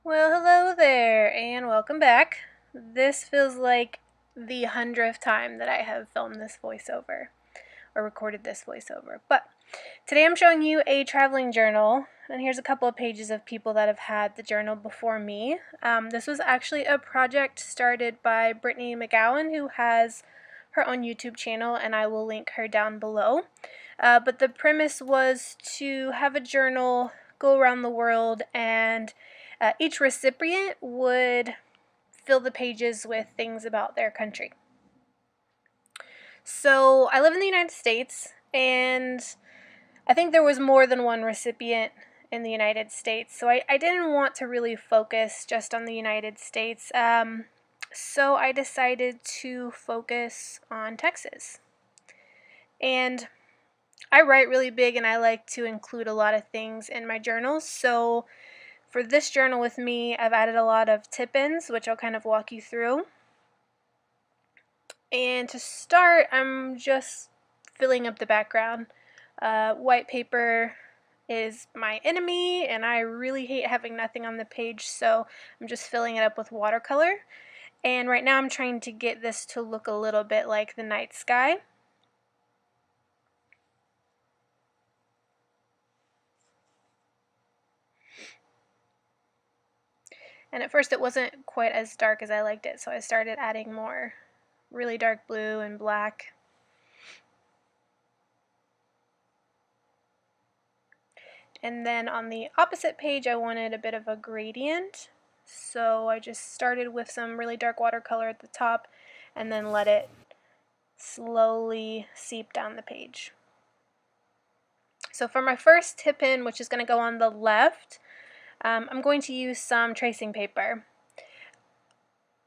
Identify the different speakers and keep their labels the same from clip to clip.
Speaker 1: Well, hello there, and welcome back. This feels like the 100th time that I have filmed this voiceover or recorded this voiceover. But today I'm showing you a traveling journal, and here's a couple of pages of people that have had the journal before me. This was actually a project started by Brittany McCowan, who has her own YouTube channel, and I will link her down below. But the premise was to have a journal go around the world, and each recipient would fill the pages with things about their country. So I live in the United States, and I think there was more than one recipient in the United States, so I didn't want to really focus just on the United States. So I decided to focus on Texas. And I write really big and I like to include a lot of things in my journals. So for this journal with me, I've added a lot of tip-ins, which I'll kind of walk you through. And to start, I'm just filling up the background. White paper is my enemy, and I really hate having nothing on the page, so I'm just filling it up with watercolor. And right now I'm trying to get this to look a little bit like the night sky. And at first it wasn't quite as dark as I liked it, so I started adding more really dark blue and black. And then on the opposite page I wanted a bit of a gradient, so I just started with some really dark watercolor at the top and then let it slowly seep down the page. So for my first tip-in, which is going to go on the left, I'm going to use some tracing paper.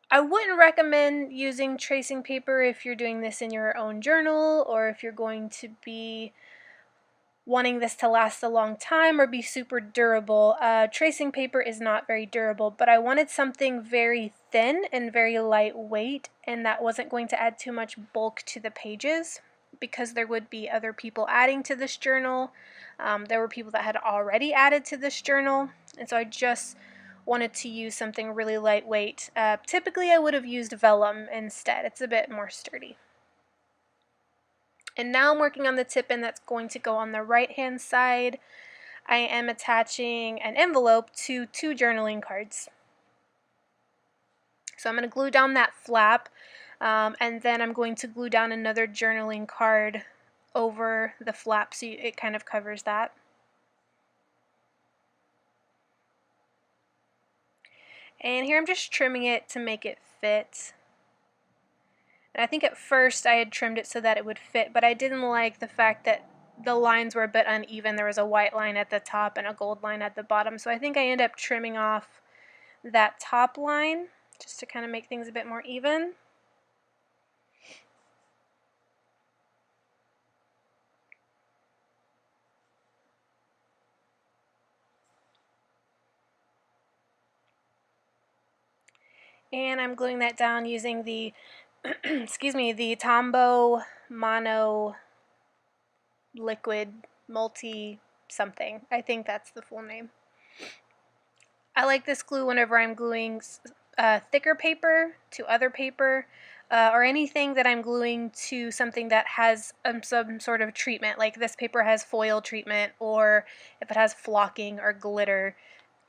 Speaker 1: I wouldn't recommend using tracing paper if you're doing this in your own journal, or if you're going to be wanting this to last a long time or be super durable. Tracing paper is not very durable, but I wanted something very thin and very lightweight, and that wasn't going to add too much bulk to the pages because there would be other people adding to this journal. There were people that had already added to this journal, and so I just wanted to use something really lightweight. Typically I would have used vellum instead. It's a bit more sturdy. And now I'm working on the tip-in that's going to go on the right-hand side. I am attaching an envelope to 2 journaling cards. So I'm going to glue down that flap, and then I'm going to glue down another journaling card over the flap so it kind of covers that. And here I'm just trimming it to make it fit. And I think at first I had trimmed it so that it would fit, but I didn't like the fact that the lines were a bit uneven. There was a white line at the top and a gold line at the bottom, so I think I ended up trimming off that top line just to kind of make things a bit more even. And I'm gluing that down using the excuse me, the Tombow Mono Liquid Multi something. I think that's the full name. I like this glue whenever I'm gluing thicker paper to other paper, or anything that I'm gluing to something that has some sort of treatment, like this paper has foil treatment, or if it has flocking or glitter,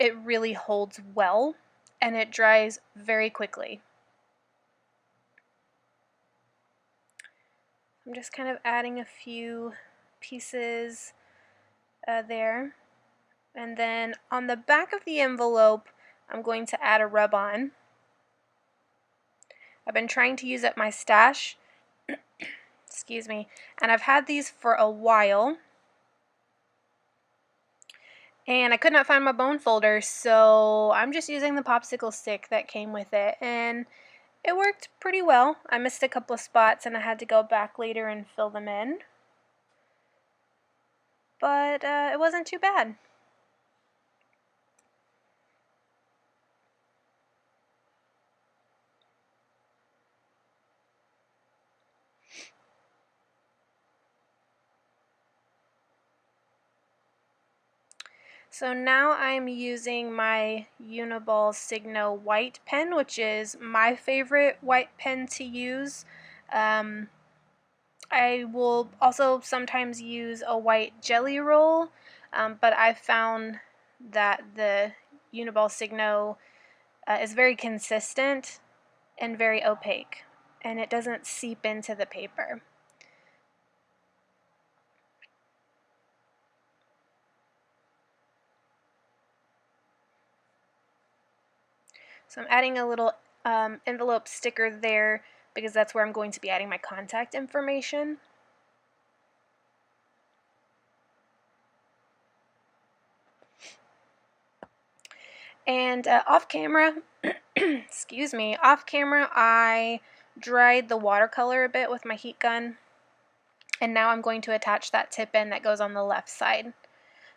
Speaker 1: it really holds well and it dries very quickly. I'm just kind of adding a few pieces there. And then on the back of the envelope, I'm going to add a rub-on. I've been trying to use up my stash, excuse me, and I've had these for a while. And I could not find my bone folder, so I'm just using the popsicle stick that came with it, and it worked pretty well. I missed a couple of spots and I had to go back later and fill them in, but it wasn't too bad. So now I'm using my Uniball Signo white pen, which is my favorite white pen to use. I will also sometimes use a white jelly roll, but I've found that the Uniball Signo is very consistent and very opaque, and it doesn't seep into the paper. So I'm adding a little envelope sticker there because that's where I'm going to be adding my contact information. And off camera, excuse me, off camera I dried the watercolor a bit with my heat gun, and now I'm going to attach that tip in that goes on the left side.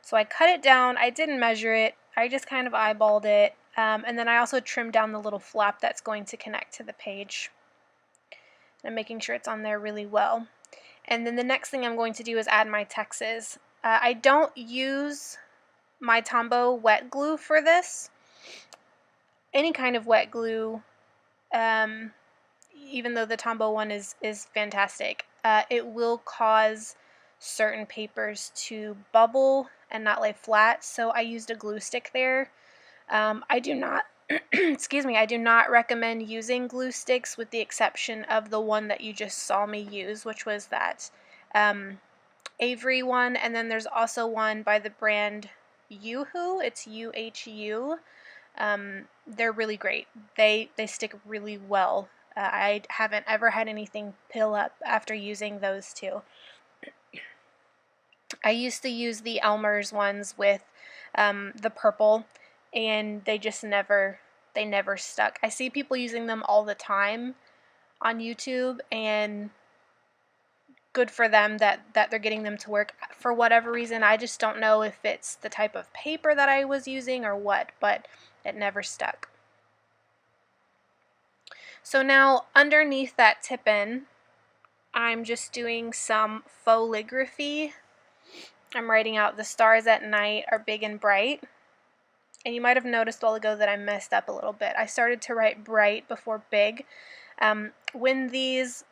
Speaker 1: So I cut it down, I didn't measure it, I just kind of eyeballed it, and then I also trimmed down the little flap that's going to connect to the page. I'm making sure it's on there really well. And then the next thing I'm going to do is add my texts. I don't use my Tombow wet glue for this. Any kind of wet glue, even though the Tombow one is fantastic, it will cause certain papers to bubble and not lay flat, so I used a glue stick there. I do not excuse me, I do not recommend using glue sticks with the exception of the one that you just saw me use, which was that Avery one, and then there's also one by the brand Yoo-Hoo. It's UHU. They're really great. They stick really well. I haven't ever had anything pill up after using those two. I used to use the Elmer's ones with the purple, and they just never stuck. I see people using them all the time on YouTube, and good for them that they're getting them to work. For whatever reason, I just don't know if it's the type of paper that I was using or what, but it never stuck. So now underneath that tip-in, I'm just doing some faux-ligraphy. I'm writing out "the stars at night are big and bright." And you might have noticed a while ago that I messed up a little bit. I started to write bright before big. When these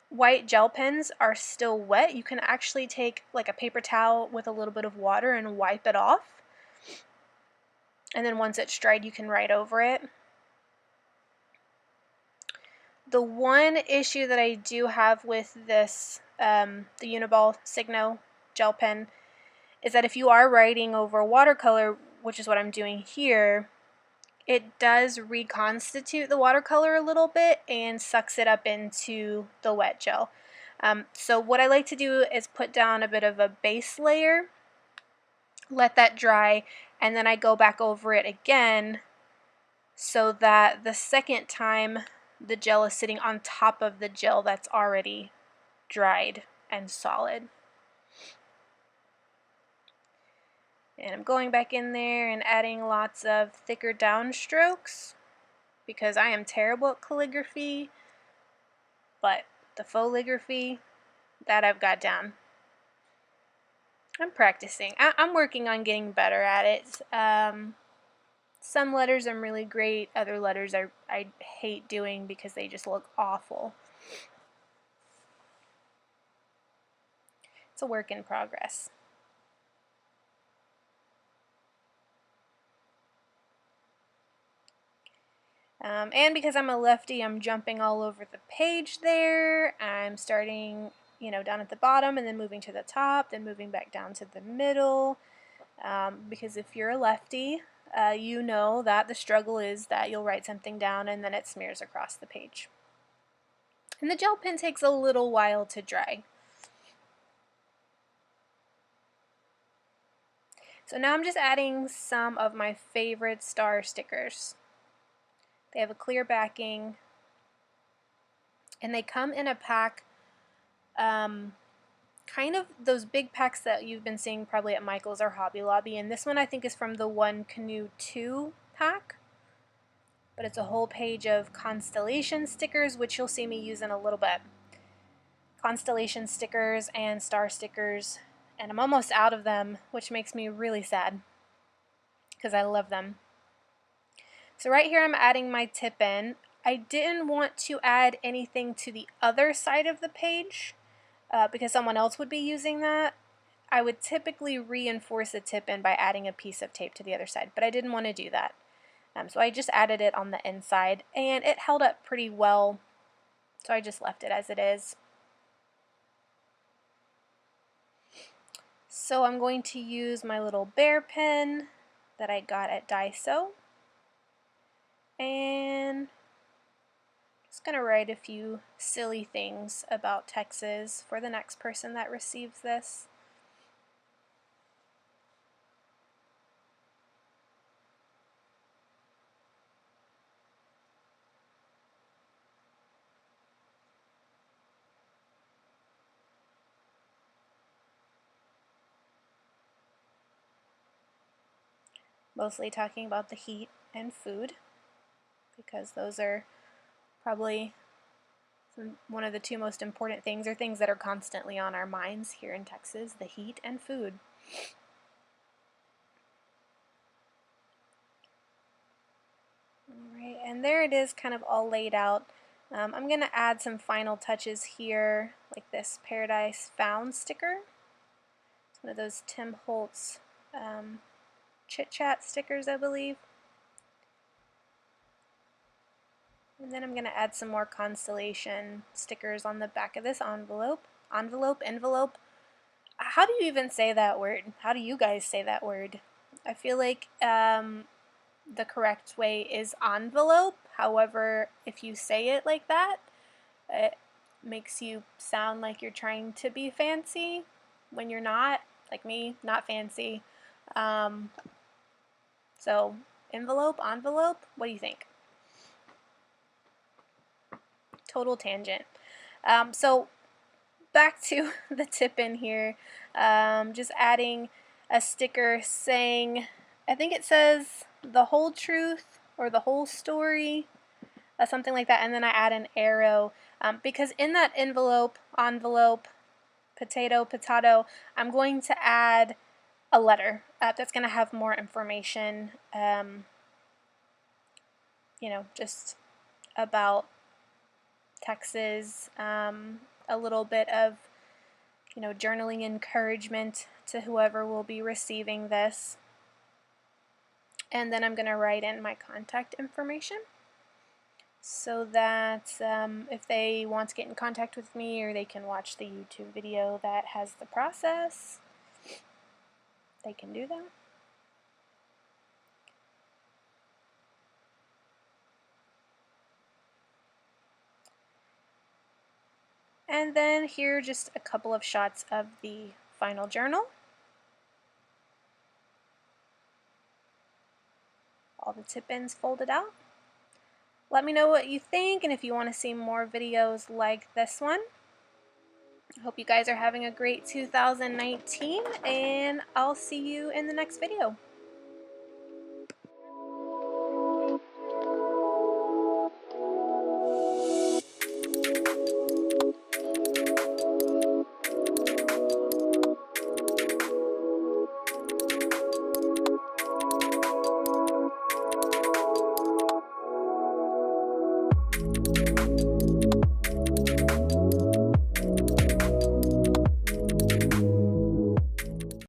Speaker 1: white gel pens are still wet, you can actually take like a paper towel with a little bit of water and wipe it off. And then once it's dried, you can write over it. The one issue that I do have with this, the Uniball Signo gel pen, is that if you are writing over watercolor, which is what I'm doing here, it does reconstitute the watercolor a little bit and sucks it up into the wet gel. So what I like to do is put down a bit of a base layer, let that dry, and then I go back over it again so that the second time the gel is sitting on top of the gel that's already dried and solid. And I'm going back in there and adding lots of thicker downstrokes because I am terrible at calligraphy, but the faux-ligraphy, that I've got down. I'm practicing. I'm working on getting better at it. Some letters I'm really great, other letters I hate doing because they just look awful. It's a work in progress. And because I'm a lefty, I'm jumping all over the page there. I'm starting, down at the bottom and then moving to the top, then moving back down to the middle. Because if you're a lefty, you know that the struggle is that you'll write something down and then it smears across the page. And the gel pen takes a little while to dry. So now I'm just adding some of my favorite star stickers. They have a clear backing, and they come in a pack, kind of those big packs that you've been seeing probably at Michael's or Hobby Lobby, and this one I think is from the One Canoe 2 pack. But it's a whole page of constellation stickers, which you'll see me use in a little bit. Constellation stickers and star stickers, and I'm almost out of them, which makes me really sad. because I love them. So right here I'm adding my tip in. I didn't want to add anything to the other side of the page because someone else would be using that. I would typically reinforce a tip in by adding a piece of tape to the other side, but I didn't want to do that. So I just added it on the inside, and it held up pretty well, so I just left it as it is. So I'm going to use my little bear pen that I got at Daiso, and just going to write a few silly things about Texas for the next person that receives this. Mostly talking about the heat and food, because those are probably one of the two most important things, or things that are constantly on our minds here in Texas: the heat and food. Alright, and there it is, kind of all laid out. I'm going to add some final touches here, like this Paradise Found sticker. It's one of those Tim Holtz Chit Chat stickers, I believe. And then I'm going to add some more constellation stickers on the back of this envelope. Envelope. How do you even say that word? How do you guys say that word? I feel like the correct way is envelope. However, if you say it like that, it makes you sound like you're trying to be fancy when you're not. Like me, not fancy. So, envelope, what do you think? Total tangent. So, back to the tip in here. Just adding a sticker saying, I think it says the whole truth or the whole story, something like that, and then I add an arrow because in that envelope, potato, I'm going to add a letter that's going to have more information, just about Texas, a little bit of, journaling encouragement to whoever will be receiving this. And then I'm going to write in my contact information so that if they want to get in contact with me, or they can watch the YouTube video that has the process, they can do that. And then here are just a couple of shots of the final journal. All the tip-ins folded out. Let me know what you think, and if you want to see more videos like this one. I hope you guys are having a great 2019, and I'll see you in the next video.